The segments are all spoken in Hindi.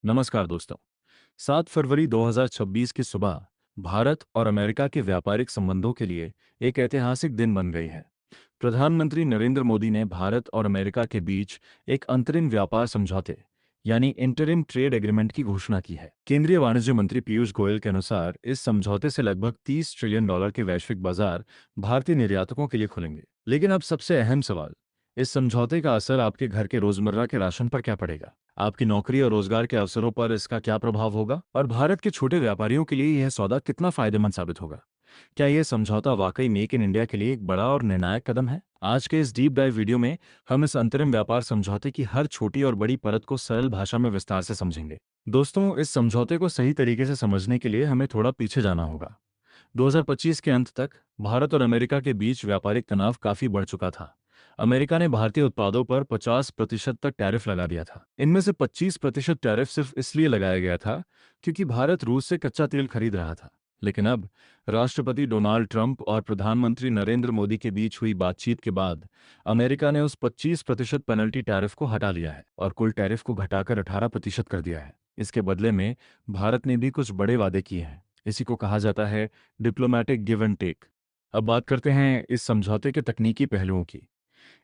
नमस्कार दोस्तों। 7 फरवरी 2026 की सुबह भारत और अमेरिका के व्यापारिक संबंधों के लिए एक ऐतिहासिक दिन बन गई है। प्रधानमंत्री नरेंद्र मोदी ने भारत और अमेरिका के बीच एक अंतरिम व्यापार समझौते यानी इंटरिम ट्रेड एग्रीमेंट की घोषणा की है। केंद्रीय वाणिज्य मंत्री पीयूष गोयल के अनुसार इस समझौते से लगभग $30 ट्रिलियन के वैश्विक बाजार भारतीय निर्यातकों के लिए खुलेंगे। लेकिन अब सबसे अहम सवाल, इस समझौते का असर आपके घर के रोजमर्रा के राशन पर क्या पड़ेगा? आपकी नौकरी और रोजगार के अवसरों पर इसका क्या प्रभाव होगा? और भारत के छोटे व्यापारियों के लिए यह सौदा कितना फायदेमंद साबित होगा? क्या यह समझौता वाकई मेक इन इंडिया के लिए एक बड़ा और निर्णायक कदम है? आज के इस डीप डाइव वीडियो में हम इस अंतरिम व्यापार समझौते की हर छोटी और बड़ी परत को सरल भाषा में विस्तार से समझेंगे। दोस्तों, इस समझौते को सही तरीके से समझने के लिए हमें थोड़ा पीछे जाना होगा। 2025 के अंत तक भारत और अमेरिका के बीच व्यापारिक तनाव काफी बढ़ चुका था। अमेरिका ने भारतीय उत्पादों पर 50% तक टैरिफ लगा दिया था। इनमें से 25% टैरिफ सिर्फ इसलिए लगाया गया था क्योंकि भारत रूस से कच्चा तेल खरीद रहा था। लेकिन अब राष्ट्रपति डोनाल्ड ट्रंप और प्रधानमंत्री नरेंद्र मोदी के बीच हुई बातचीत के बाद अमेरिका ने उस 25% पेनल्टी टैरिफ को हटा लिया है और कुल टैरिफ को घटाकर 18% कर दिया है। इसके बदले में भारत ने भी कुछ बड़े वादे किए हैं। इसी को कहा जाता है डिप्लोमेटिक गिव एंड टेक। अब बात करते हैं इस समझौते के तकनीकी पहलुओं की।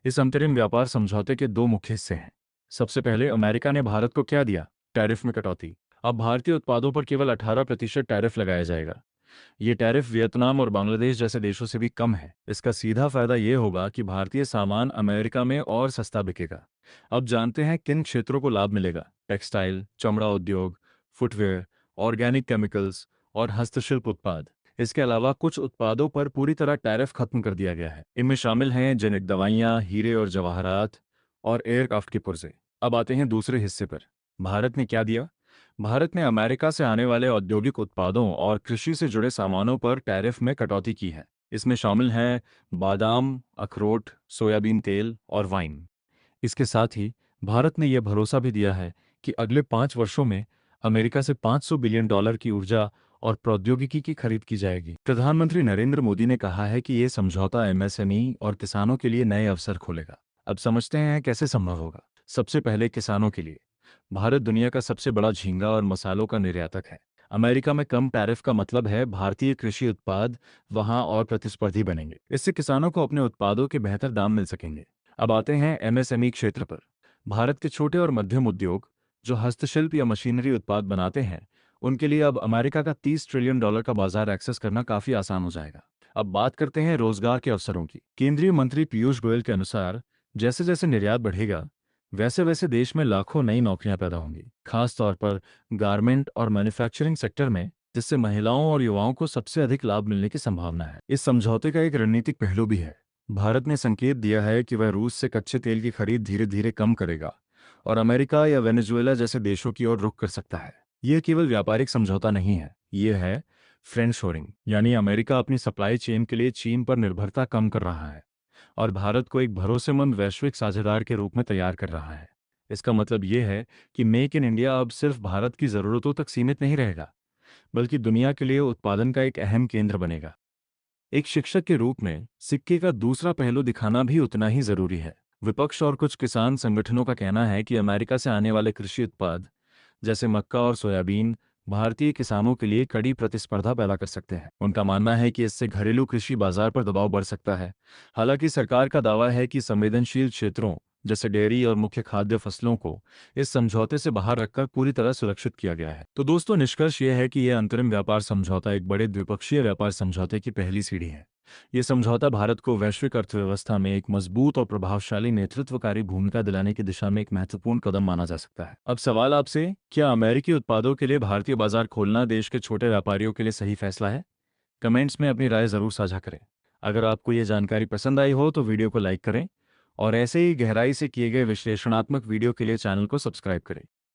इस अंतरिम व्यापार समझौते के दो मुख्य हिस्से हैं। सबसे पहले अमेरिका ने भारत को क्या दिया? टैरिफ में कटौती। अब भारतीय उत्पादों पर केवल 18% टैरिफ लगाया जाएगा। ये टैरिफ वियतनाम और बांग्लादेश जैसे देशों से भी कम है। इसका सीधा फायदा ये होगा कि भारतीय सामान अमेरिका में और सस्ता बिकेगा। अब जानते हैं किन क्षेत्रों को लाभ मिलेगा। टेक्सटाइल, चमड़ा उद्योग, फुटवेयर, ऑर्गेनिक केमिकल्स और हस्तशिल्प उत्पाद। इसके अलावा कुछ उत्पादों पर पूरी तरह टैरिफ खत्म कर दिया गया है। इनमें शामिल हैं जेनेरिक दवाइयाँ, हीरे और जवाहरात और एयरक्राफ्ट के पुर्जे। अब आते हैं दूसरे हिस्से पर। भारत ने क्या दिया? भारत ने अमेरिका से आने वाले औद्योगिक उत्पादों और कृषि से जुड़े सामानों पर टैरिफ में कटौती की है। इसमें शामिल हैं बादाम, अखरोट, सोयाबीन तेल और वाइन। इसके साथ ही भारत ने यह भरोसा भी दिया है कि अगले 5 वर्षों में अमेरिका से $500 बिलियन की ऊर्जा और प्रौद्योगिकी की खरीद की जाएगी। प्रधानमंत्री नरेंद्र मोदी ने कहा है कि यह समझौता एमएसएमई और किसानों के लिए नए अवसर खोलेगा। अब समझते हैं कैसे संभव होगा। सबसे पहले किसानों के लिए। भारत दुनिया का सबसे बड़ा झींगा और मसालों का निर्यातक है। अमेरिका में कम टैरिफ का मतलब है भारतीय कृषि उत्पाद वहां और प्रतिस्पर्धी बनेंगे। इससे किसानों को अपने उत्पादों के बेहतर दाम मिल सकेंगे। अब आते हैं एमएसएमई क्षेत्र पर। भारत के छोटे और मध्यम उद्योग जो हस्तशिल्प या मशीनरी उत्पाद बनाते हैं, उनके लिए अब अमेरिका का $30 ट्रिलियन का बाजार एक्सेस करना काफी आसान हो जाएगा। अब बात करते हैं रोजगार के अवसरों की। केंद्रीय मंत्री पीयूष गोयल के अनुसार जैसे जैसे निर्यात बढ़ेगा, वैसे वैसे देश में लाखों नई नौकरियां पैदा होंगी, खास तौर पर गारमेंट और मैन्युफैक्चरिंग सेक्टर में, जिससे महिलाओं और युवाओं को सबसे अधिक लाभ मिलने की संभावना है। इस समझौते का एक रणनीतिक पहलू भी है। भारत ने संकेत दिया है कि वह रूस से कच्चे तेल की खरीद धीरे धीरे कम करेगा और अमेरिका या वेनेजुएला जैसे देशों की ओर रुख कर सकता है। यह केवल व्यापारिक समझौता नहीं है, यह है फ्रेंडशोरिंग, यानी अमेरिका अपनी सप्लाई चेन के लिए चीन पर निर्भरता कम कर रहा है और भारत को एक भरोसेमंद वैश्विक साझेदार के रूप में तैयार कर रहा है। इसका मतलब यह है कि मेक इन इंडिया अब सिर्फ भारत की ज़रूरतों तक सीमित नहीं रहेगा, बल्कि दुनिया के लिए उत्पादन का एक अहम केंद्र बनेगा। एक शिक्षक के रूप में सिक्के का दूसरा पहलू दिखाना भी उतना ही जरूरी है। विपक्ष और कुछ किसान संगठनों का कहना है कि अमेरिका से आने वाले कृषि उत्पाद जैसे मक्का और सोयाबीन भारतीय किसानों के लिए कड़ी प्रतिस्पर्धा पैदा कर सकते हैं। उनका मानना है कि इससे घरेलू कृषि बाजार पर दबाव बढ़ सकता है। हालांकि सरकार का दावा है कि संवेदनशील क्षेत्रों जैसे डेयरी और मुख्य खाद्य फसलों को इस समझौते से बाहर रखकर पूरी तरह सुरक्षित किया गया है। तो दोस्तों, निष्कर्ष यह है कि यह अंतरिम व्यापार समझौता एक बड़े द्विपक्षीय व्यापार समझौते की पहली सीढ़ी है। ये समझौता भारत को वैश्विक अर्थव्यवस्था में एक मजबूत और प्रभावशाली नेतृत्वकारी भूमिका दिलाने की दिशा में एक महत्वपूर्ण कदम माना जा सकता है। अब सवाल आपसे, क्या अमेरिकी उत्पादों के लिए भारतीय बाजार खोलना देश के छोटे व्यापारियों के लिए सही फैसला है? कमेंट्स में अपनी राय जरूर साझा करें। अगर आपको ये जानकारी पसंद आई हो तो वीडियो को लाइक करें और ऐसे ही गहराई से किए गए विश्लेषणात्मक वीडियो के लिए चैनल को सब्सक्राइब करें।